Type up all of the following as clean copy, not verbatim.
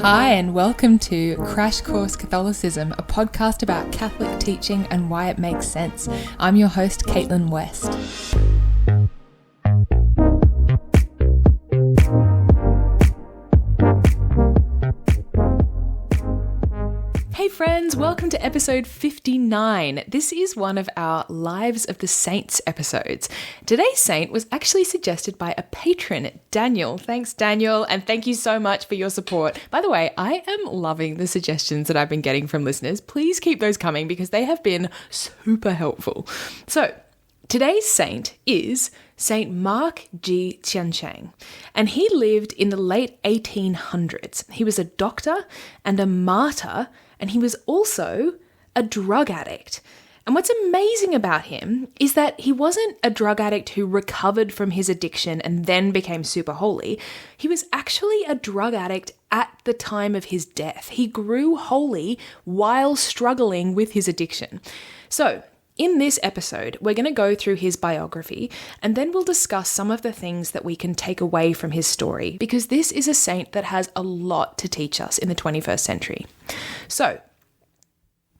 Hi, and welcome to Crash Course Catholicism, a podcast about Catholic teaching and why it makes sense. I'm your host, Caitlin West. Hey friends, welcome to episode 59. This is one of our Lives of the Saints episodes. Today's saint was actually suggested by a patron, Daniel. Thanks, Daniel, and thank you so much for your support. By the way, I am loving the suggestions that I've been getting from listeners. Please keep those coming because they have been super helpful. So, today's saint is Saint Mark Ji Tianxiang, and he lived in the late 1800s. He was a doctor and a martyr, and he was also a drug addict. And what's amazing about him is that he wasn't a drug addict who recovered from his addiction and then became super holy. He was actually a drug addict at the time of his death. He grew holy while struggling with his addiction. So, in this episode, we're going to go through his biography and then we'll discuss some of the things that we can take away from his story, because this is a saint that has a lot to teach us in the 21st century. So,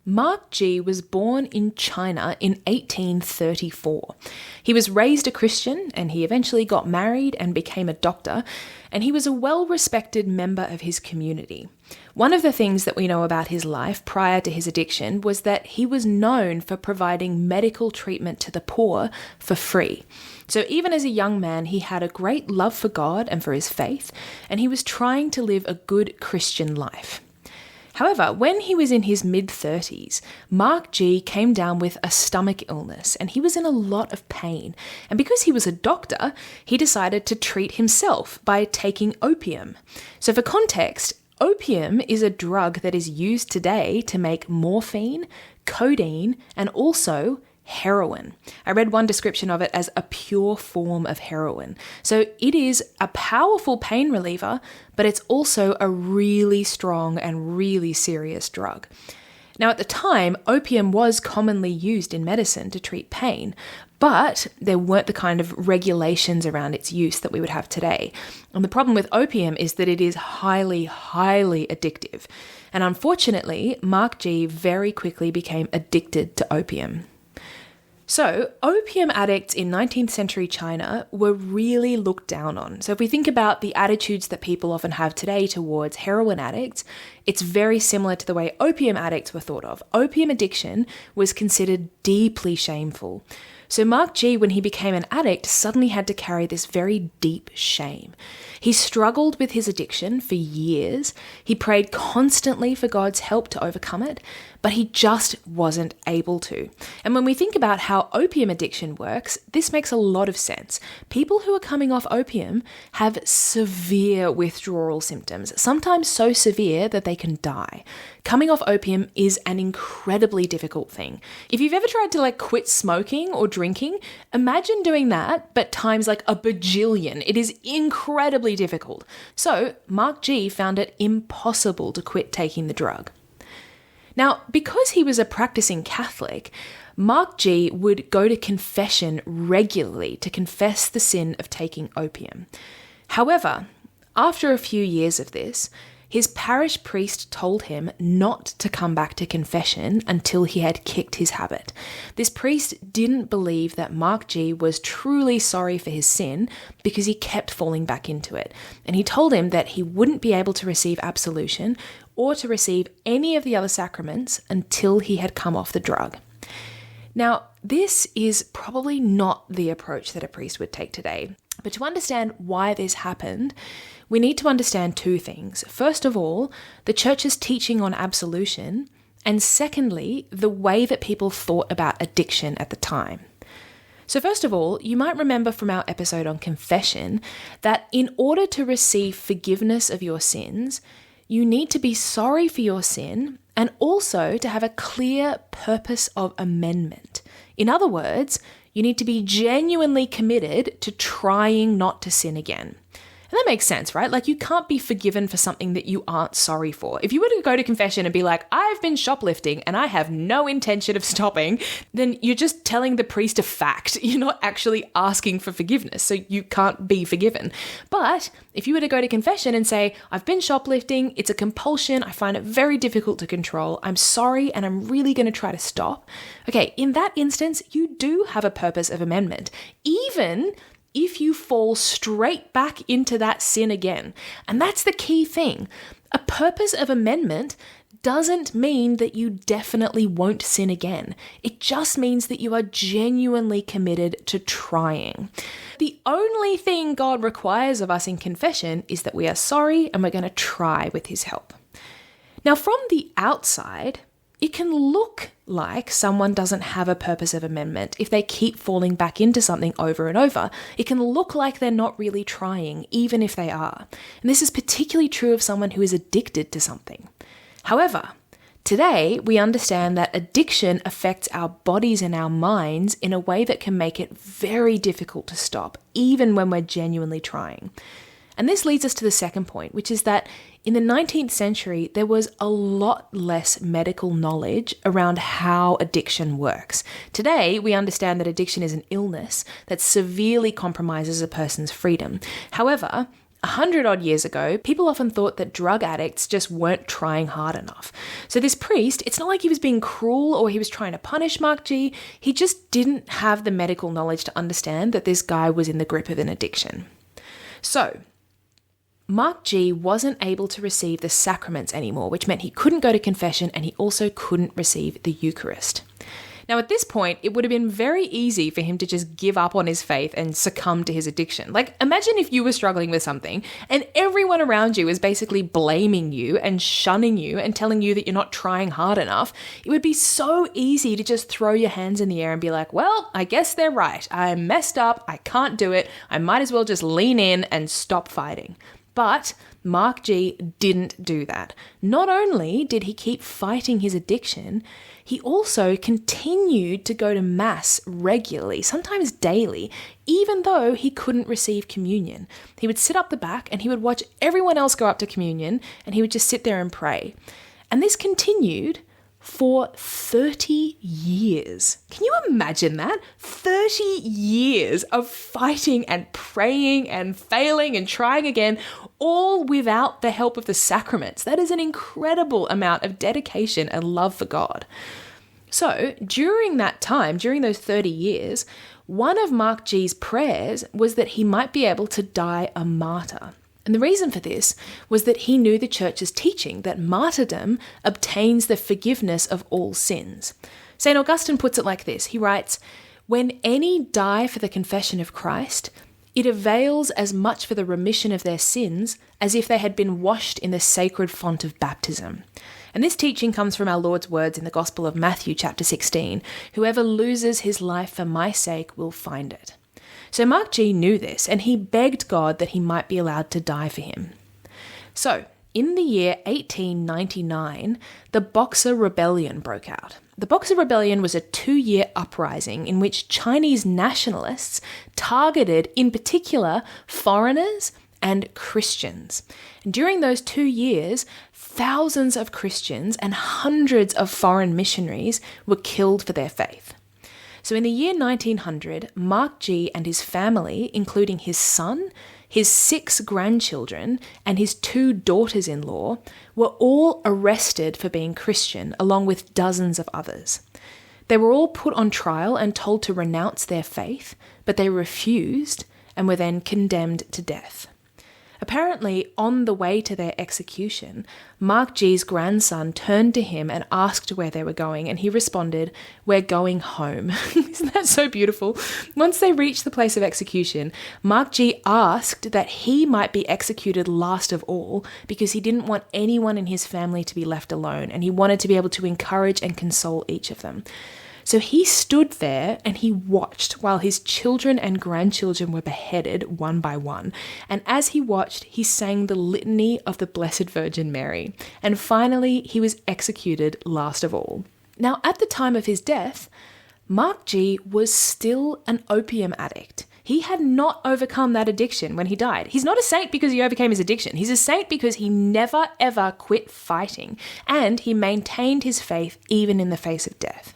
Mark Ji was born in China in 1834. He was raised a Christian and he eventually got married and became a doctor, and he was a well-respected member of his community. One of the things that we know about his life prior to his addiction was that he was known for providing medical treatment to the poor for free. So even as a young man, he had a great love for God and for his faith, and he was trying to live a good Christian life. However, when he was in his mid-30s, Mark Ji came down with a stomach illness and he was in a lot of pain. And because he was a doctor, he decided to treat himself by taking opium. So for context, opium is a drug that is used today to make morphine, codeine, and also heroin. I read one description of it as a pure form of heroin. So it is a powerful pain reliever, but it's also a really strong and really serious drug. Now, at the time, opium was commonly used in medicine to treat pain, but there weren't the kind of regulations around its use that we would have today. And the problem with opium is that it is highly, highly addictive. And unfortunately, Mark Ji very quickly became addicted to opium. So, opium addicts in 19th century China were really looked down on. So if we think about the attitudes that people often have today towards heroin addicts, it's very similar to the way opium addicts were thought of. Opium addiction was considered deeply shameful. So Mark Ji, when he became an addict, suddenly had to carry this very deep shame. He struggled with his addiction for years. He prayed constantly for God's help to overcome it, but he just wasn't able to. And when we think about how opium addiction works, this makes a lot of sense. People who are coming off opium have severe withdrawal symptoms, sometimes so severe that they can die. Coming off opium is an incredibly difficult thing. If you've ever tried to quit smoking or drinking, imagine doing that, but times a bajillion. It is incredibly difficult. So Mark Ji found it impossible to quit taking the drug. Now, because he was a practicing Catholic, Mark Ji would go to confession regularly to confess the sin of taking opium. However, after a few years of this, his parish priest told him not to come back to confession until he had kicked his habit. This priest didn't believe that Mark Ji was truly sorry for his sin because he kept falling back into it. And he told him that he wouldn't be able to receive absolution or to receive any of the other sacraments until he had come off the drug. Now, this is probably not the approach that a priest would take today. But to understand why this happened, we need to understand two things. First of all, the church's teaching on absolution, and secondly, the way that people thought about addiction at the time. So first of all, you might remember from our episode on confession that in order to receive forgiveness of your sins, you need to be sorry for your sin and also to have a clear purpose of amendment. In other words, you need to be genuinely committed to trying not to sin again. And that makes sense, right? Like, you can't be forgiven for something that you aren't sorry for. If you were to go to confession and be like, I've been shoplifting and I have no intention of stopping, then you're just telling the priest a fact. You're not actually asking for forgiveness, so you can't be forgiven. But if you were to go to confession and say, I've been shoplifting, it's a compulsion, I find it very difficult to control, I'm sorry, and I'm really going to try to stop. Okay, in that instance, you do have a purpose of amendment, even if you fall straight back into that sin again. And that's the key thing. A purpose of amendment doesn't mean that you definitely won't sin again. It just means that you are genuinely committed to trying. The only thing God requires of us in confession is that we are sorry and we're going to try with his help. Now, from the outside, it can look like someone doesn't have a purpose of amendment if they keep falling back into something over and over. It can look like they're not really trying, even if they are. And this is particularly true of someone who is addicted to something. However, today we understand that addiction affects our bodies and our minds in a way that can make it very difficult to stop, even when we're genuinely trying. And this leads us to the second point, which is that in the 19th century, there was a lot less medical knowledge around how addiction works. Today, we understand that addiction is an illness that severely compromises a person's freedom. However, 100-odd years ago, people often thought that drug addicts just weren't trying hard enough. So this priest, it's not like he was being cruel or he was trying to punish Mark G. He just didn't have the medical knowledge to understand that this guy was in the grip of an addiction. So Mark G wasn't able to receive the sacraments anymore, which meant he couldn't go to confession and he also couldn't receive the Eucharist. Now, at this point, it would have been very easy for him to just give up on his faith and succumb to his addiction. Like, imagine if you were struggling with something and everyone around you is basically blaming you and shunning you and telling you that you're not trying hard enough. It would be so easy to just throw your hands in the air and be like, well, I guess they're right. I messed up. I can't do it. I might as well just lean in and stop fighting. But Mark G didn't do that. Not only did he keep fighting his addiction, he also continued to go to Mass regularly, sometimes daily, even though he couldn't receive communion. He would sit up the back and he would watch everyone else go up to communion and he would just sit there and pray. And this continued for 30 years. Can you imagine that? 30 years of fighting and praying and failing and trying again, all without the help of the sacraments. That is an incredible amount of dedication and love for God. So during that time, during those 30 years, one of Mark G's prayers was that he might be able to die a martyr. And the reason for this was that he knew the church's teaching that martyrdom obtains the forgiveness of all sins. St. Augustine puts it like this. He writes, "When any die for the confession of Christ, it avails as much for the remission of their sins as if they had been washed in the sacred font of baptism." And this teaching comes from our Lord's words in the Gospel of Matthew chapter 16, "Whoever loses his life for my sake will find it." So Mark G knew this, and he begged God that he might be allowed to die for him. So, in the year 1899, the Boxer Rebellion broke out. The Boxer Rebellion was a 2-year uprising in which Chinese nationalists targeted, in particular, foreigners and Christians. And during those 2 years, thousands of Christians and hundreds of foreign missionaries were killed for their faith. So in the year 1900, Mark G and his family, including his son, his 6 grandchildren, and his 2 daughters-in-law, were all arrested for being Christian, along with dozens of others. They were all put on trial and told to renounce their faith, but they refused and were then condemned to death. Apparently, on the way to their execution, Mark G's grandson turned to him and asked where they were going, and he responded, "We're going home." Isn't that so beautiful? Once they reached the place of execution, Mark G asked that he might be executed last of all because he didn't want anyone in his family to be left alone, and he wanted to be able to encourage and console each of them. So he stood there and he watched while his children and grandchildren were beheaded one by one. And as he watched, he sang the litany of the Blessed Virgin Mary. And finally, he was executed last of all. Now, at the time of his death, Mark G was still an opium addict. he had not overcome that addiction when he died. He's not a saint because he overcame his addiction. He's a saint because he never, ever quit fighting, and he maintained his faith even in the face of death.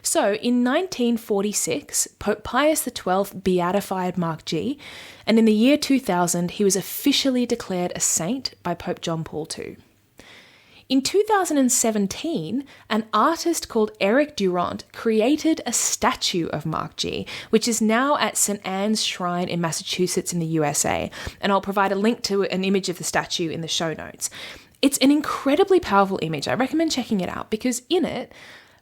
So in 1946, Pope Pius XII beatified Mark Ji, and in the year 2000, he was officially declared a saint by Pope John Paul II. In 2017, an artist called Eric Durant created a statue of Mark Ji, which is now at St. Anne's Shrine in Massachusetts in the USA, and I'll provide a link to an image of the statue in the show notes. It's an incredibly powerful image. I recommend checking it out because in it,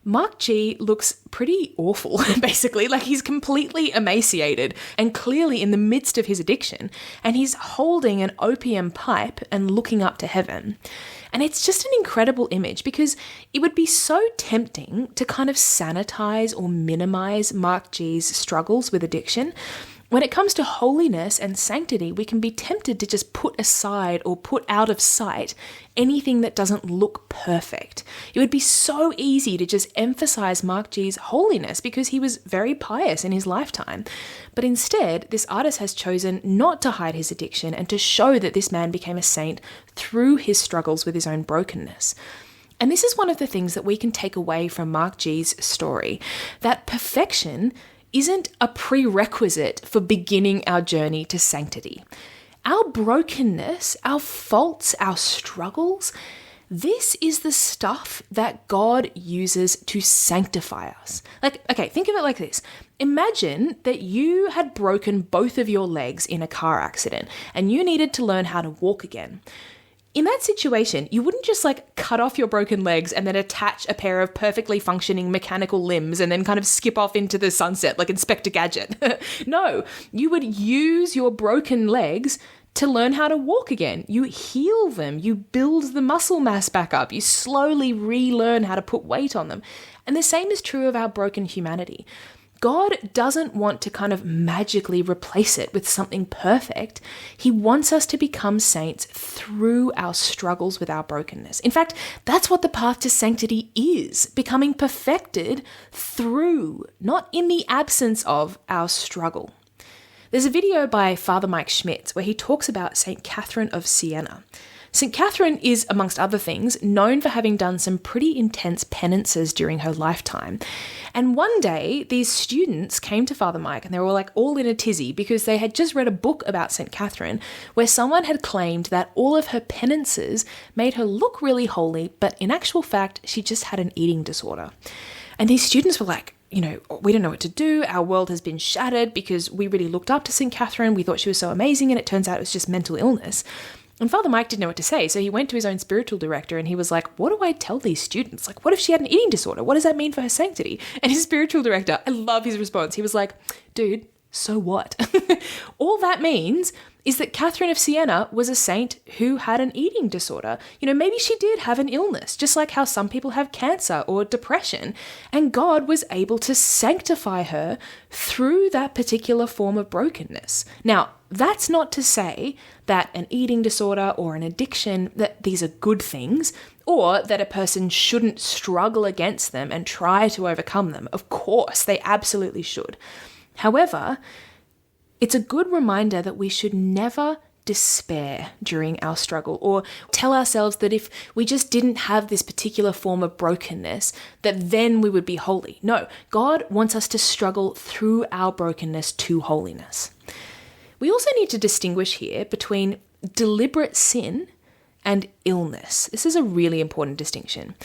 Mark Ji looks pretty awful, basically. Like, he's completely emaciated and clearly in the midst of his addiction, and he's holding an opium pipe and looking up to heaven. And it's just an incredible image because it would be so tempting to kind of sanitize or minimize Mark Ji's struggles with addiction. When it comes to holiness and sanctity, we can be tempted to just put aside or put out of sight anything that doesn't look perfect. It would be so easy to just emphasize Mark Ji's holiness because he was very pious in his lifetime. But instead, this artist has chosen not to hide his addiction and to show that this man became a saint through his struggles with his own brokenness. And this is one of the things that we can take away from Mark Ji's story, that perfection isn't a prerequisite for beginning our journey to sanctity. Our brokenness, our faults, our struggles, this is the stuff that God uses to sanctify us. Think of it like this. Imagine that you had broken both of your legs in a car accident and you needed to learn how to walk again. In that situation, you wouldn't just cut off your broken legs and then attach a pair of perfectly functioning mechanical limbs and then kind of skip off into the sunset like Inspector Gadget. No, you would use your broken legs to learn how to walk again. You heal them, you build the muscle mass back up, you slowly relearn how to put weight on them. And the same is true of our broken humanity. God doesn't want to kind of magically replace it with something perfect. He wants us to become saints through our struggles with our brokenness. In fact, that's what the path to sanctity is, becoming perfected through, not in the absence of, our struggle. There's a video by Father Mike Schmitz where he talks about St. Catherine of Siena. St. Catherine is, amongst other things, known for having done some pretty intense penances during her lifetime. And one day, these students came to Father Mike and they were all in a tizzy because they had just read a book about St. Catherine where someone had claimed that all of her penances made her look really holy, but in actual fact, she just had an eating disorder. And these students were like, we don't know what to do. Our world has been shattered because we really looked up to St. Catherine. We thought she was so amazing, and it turns out it was just mental illness. And Father Mike didn't know what to say, so he went to his own spiritual director and he was like, what do I tell these students? What if she had an eating disorder? What does that mean for her sanctity? And his spiritual director, I love his response. He was like, dude, so what? All that means is that Catherine of Siena was a saint who had an eating disorder. Maybe she did have an illness, just like how some people have cancer or depression. And God was able to sanctify her through that particular form of brokenness. Now, that's not to say that an eating disorder or an addiction, that these are good things, or that a person shouldn't struggle against them and try to overcome them. Of course, they absolutely should. However, it's a good reminder that we should never despair during our struggle or tell ourselves that if we just didn't have this particular form of brokenness, that then we would be holy. No, God wants us to struggle through our brokenness to holiness. We also need to distinguish here between deliberate sin and illness. This is a really important distinction.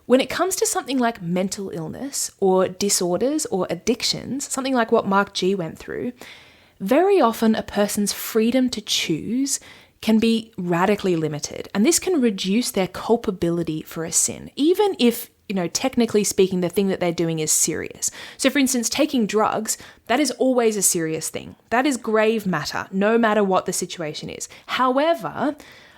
When it comes to something like mental illness or disorders or addictions, something like what Mark Ji went through, very often a person's freedom to choose can be radically limited, and this can reduce their culpability for a sin, even if, technically speaking, the thing that they're doing is serious. So for instance, taking drugs, that is always a serious thing. That is grave matter, no matter what the situation is. However,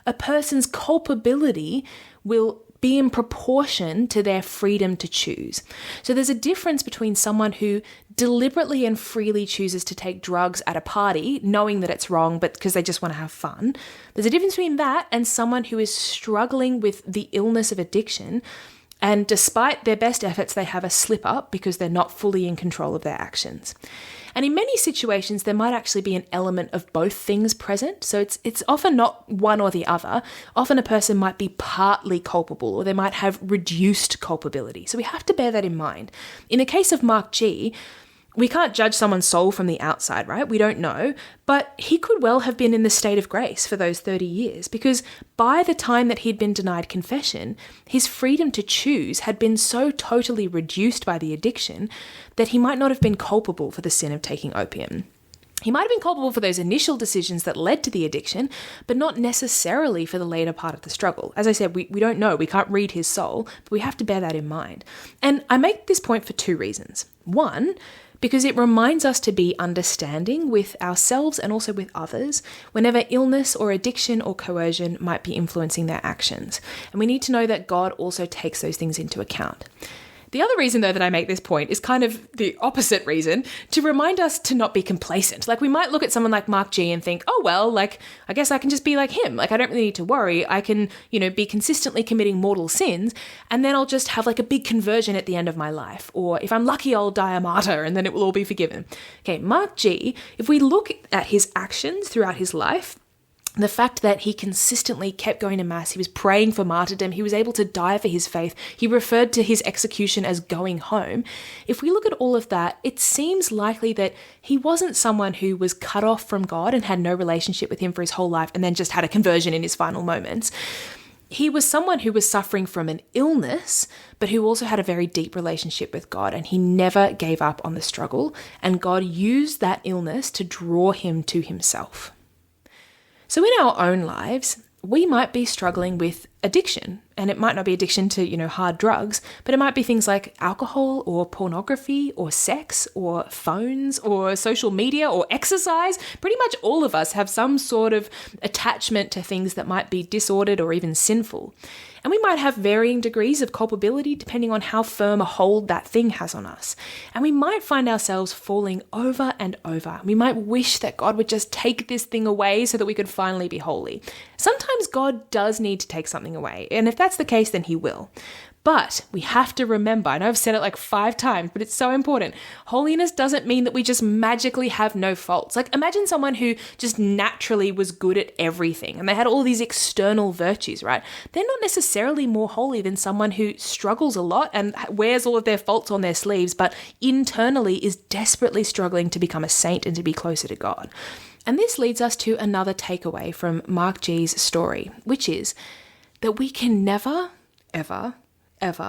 a person's culpability will be in proportion to their freedom to choose. So there's a difference between someone who deliberately and freely chooses to take drugs at a party, knowing that it's wrong, but because they just want to have fun. There's a difference between that and someone who is struggling with the illness of addiction, and despite their best efforts, they have a slip up because they're not fully in control of their actions. And in many situations, there might actually be an element of both things present. So it's often not one or the other. Often a person might be partly culpable, or they might have reduced culpability. So we have to bear that in mind. In the case of Mark G, we can't judge someone's soul from the outside, right? We don't know. But he could well have been in the state of grace for those 30 years, because by the time that he'd been denied confession, his freedom to choose had been so totally reduced by the addiction that he might not have been culpable for the sin of taking opium. He might have been culpable for those initial decisions that led to the addiction, but not necessarily for the later part of the struggle. As I said, we don't know. We can't read his soul, but we have to bear that in mind. And I make this point for two reasons. One, because it reminds us to be understanding with ourselves and also with others whenever illness or addiction or coercion might be influencing their actions. And we need to know that God also takes those things into account. The other reason, though, that I make this point is kind of the opposite reason, to remind us to not be complacent. Like, we might look at someone like Mark G and think, oh, well, like, I guess I can just be like him. Like, I don't really need to worry. I can, be consistently committing mortal sins, and then I'll just have like a big conversion at the end of my life. Or if I'm lucky, I'll die a martyr and then it will all be forgiven. Okay, Mark G, if we look at his actions throughout his life, the fact that he consistently kept going to mass, he was praying for martyrdom, he was able to die for his faith, he referred to his execution as going home. If we look at all of that, it seems likely that he wasn't someone who was cut off from God and had no relationship with him for his whole life and then just had a conversion in his final moments. He was someone who was suffering from an illness, but who also had a very deep relationship with God, and he never gave up on the struggle, and God used that illness to draw him to himself. So in our own lives, we might be struggling with addiction, and it might not be addiction to, hard drugs, but it might be things like alcohol or pornography or sex or phones or social media or exercise. Pretty much all of us have some sort of attachment to things that might be disordered or even sinful. And we might have varying degrees of culpability depending on how firm a hold that thing has on us. And we might find ourselves falling over and over. We might wish that God would just take this thing away so that we could finally be holy. Sometimes God does need to take something away. And if that's the case, then he will. But we have to remember, I know I've said it like 5 times, but it's so important. Holiness doesn't mean that we just magically have no faults. Like, imagine someone who just naturally was good at everything and they had all these external virtues, right? They're not necessarily more holy than someone who struggles a lot and wears all of their faults on their sleeves, but internally is desperately struggling to become a saint and to be closer to God. And this leads us to another takeaway from Mark G's story, which is that we can never, ever give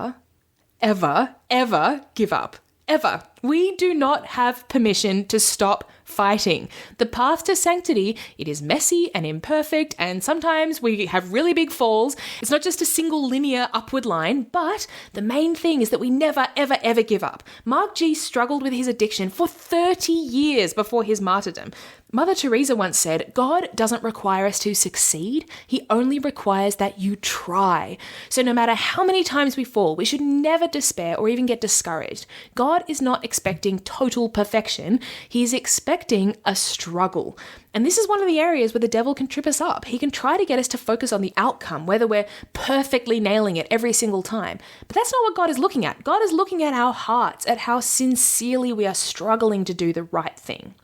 up. Ever. We do not have permission to stop fighting. The path to sanctity, it is messy and imperfect, and sometimes we have really big falls. It's not just a single linear upward line, but the main thing is that we never, ever give up. Mark G struggled with his addiction for 30 years before his martyrdom. Mother Teresa once said, God doesn't require us to succeed. He only requires that you try. So no matter how many times we fall, we should never despair or even get discouraged. God is not expecting total perfection. He's expecting a struggle. And this is one of the areas where the devil can trip us up. He can try to get us to focus on the outcome, whether we're perfectly nailing it every single time. But that's not what God is looking at. God is looking at our hearts, at how sincerely we are struggling to do the right thing.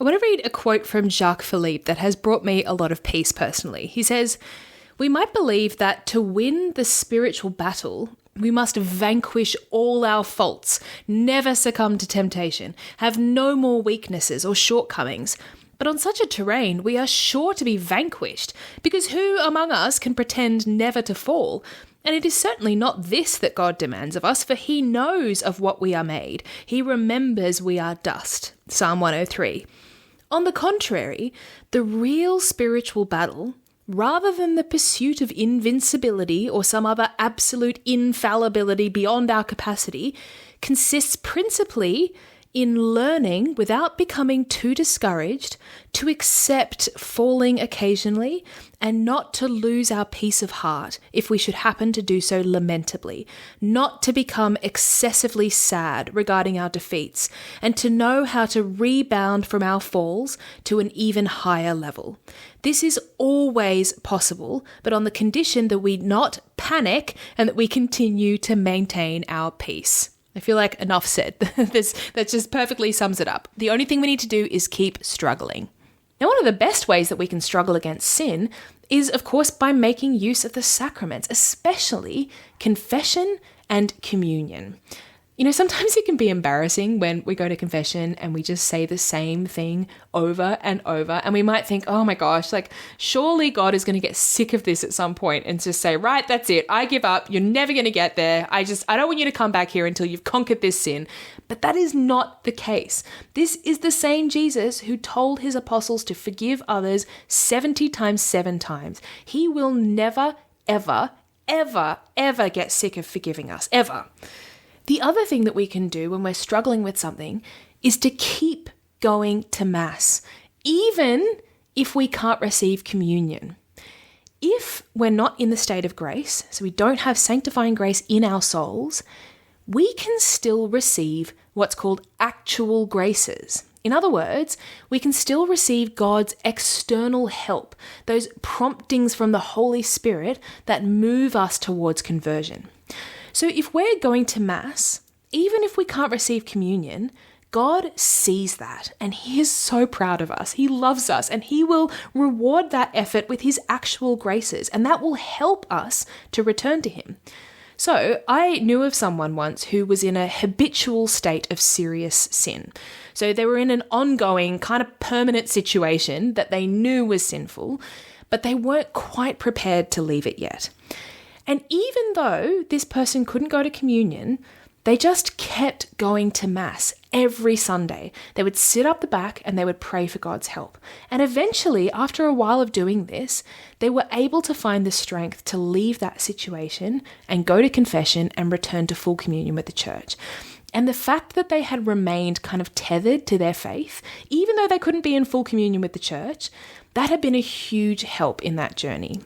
I want to read a quote from Jacques Philippe that has brought me a lot of peace personally. He says, "We might believe that to win the spiritual battle, we must vanquish all our faults, never succumb to temptation, have no more weaknesses or shortcomings. But on such a terrain, we are sure to be vanquished, because who among us can pretend never to fall? And it is certainly not this that God demands of us, for he knows of what we are made. He remembers we are dust." Psalm 103. On the contrary, the real spiritual battle, rather than the pursuit of invincibility or some other absolute infallibility beyond our capacity, consists principally in learning, without becoming too discouraged, to accept falling occasionally and not to lose our peace of heart if we should happen to do so lamentably, not to become excessively sad regarding our defeats, and to know how to rebound from our falls to an even higher level. This is always possible, but on the condition that we not panic and that we continue to maintain our peace. I feel like enough said. That just perfectly sums it up. The only thing we need to do is keep struggling. Now, one of the best ways that we can struggle against sin is, of course, by making use of the sacraments, especially confession and communion. You know, sometimes it can be embarrassing when we go to confession and we just say the same thing over and over. And we might think, oh my gosh, like surely God is going to get sick of this at some point and just say, right, that's it. I give up. You're never going to get there. I don't want you to come back here until you've conquered this sin. But that is not the case. This is the same Jesus who told his apostles to forgive others 70 times 7 times. He will never, ever, ever, ever get sick of forgiving us, ever. The other thing that we can do when we're struggling with something is to keep going to Mass, even if we can't receive communion. If we're not in the state of grace, so we don't have sanctifying grace in our souls, we can still receive what's called actual graces. In other words, we can still receive God's external help, those promptings from the Holy Spirit that move us towards conversion. So if we're going to Mass, even if we can't receive communion, God sees that and he is so proud of us. He loves us and he will reward that effort with his actual graces, and that will help us to return to him. So I knew of someone once who was in a habitual state of serious sin. So they were in an ongoing kind of permanent situation that they knew was sinful, but they weren't quite prepared to leave it yet. And even though this person couldn't go to communion, they just kept going to Mass every Sunday. They would sit up the back and they would pray for God's help. And eventually, after a while of doing this, they were able to find the strength to leave that situation and go to confession and return to full communion with the church. And the fact that they had remained kind of tethered to their faith, even though they couldn't be in full communion with the church, that had been a huge help in that journey.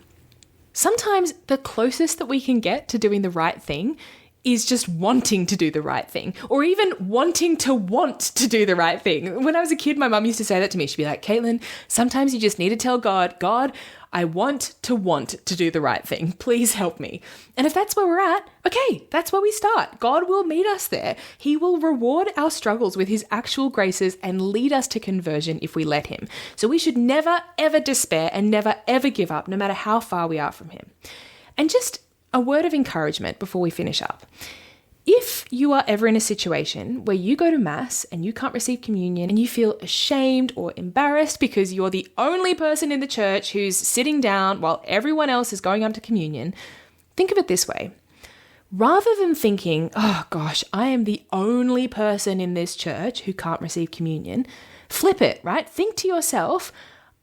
Sometimes the closest that we can get to doing the right thing is just wanting to do the right thing, or even wanting to want to do the right thing. When I was a kid, my mum used to say that to me. She'd be like, Caitlin, sometimes you just need to tell God, I want to do the right thing. Please help me. And if that's where we're at, okay, that's where we start. God will meet us there. He will reward our struggles with his actual graces and lead us to conversion if we let him. So we should never, ever despair and never, ever give up, no matter how far we are from him. And just a word of encouragement before we finish up. If you are ever in a situation where you go to Mass and you can't receive communion and you feel ashamed or embarrassed because you're the only person in the church who's sitting down while everyone else is going on to communion, think of it this way. Rather than thinking, oh gosh, I am the only person in this church who can't receive communion, flip it, right? Think to yourself,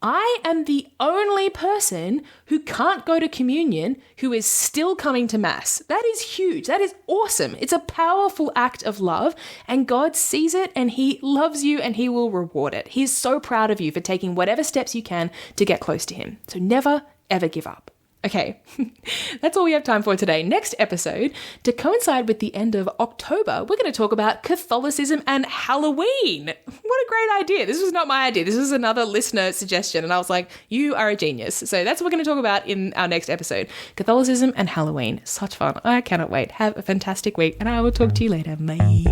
I am the only person who can't go to communion who is still coming to Mass. That is huge. That is awesome. It's a powerful act of love, and God sees it and he loves you and he will reward it. He's so proud of you for taking whatever steps you can to get close to him. So never, ever give up. Okay, that's all we have time for today. Next episode, to coincide with the end of October, we're going to talk about Catholicism and Halloween. What a great idea. This was not my idea. This was another listener suggestion. And I was like, you are a genius. So that's what we're going to talk about in our next episode. Catholicism and Halloween. Such fun. I cannot wait. Have a fantastic week and I will talk to you later. Bye.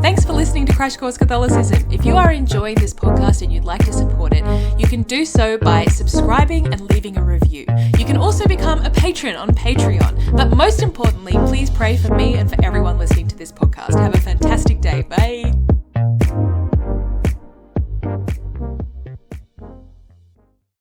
Thanks for listening to Crash Course Catholicism. If you are enjoying this podcast and you'd like to support it, you can do so by subscribing and leaving a review. You can also become a patron on Patreon. But most importantly, please pray for me and for everyone listening to this podcast. Have a fantastic day. Bye.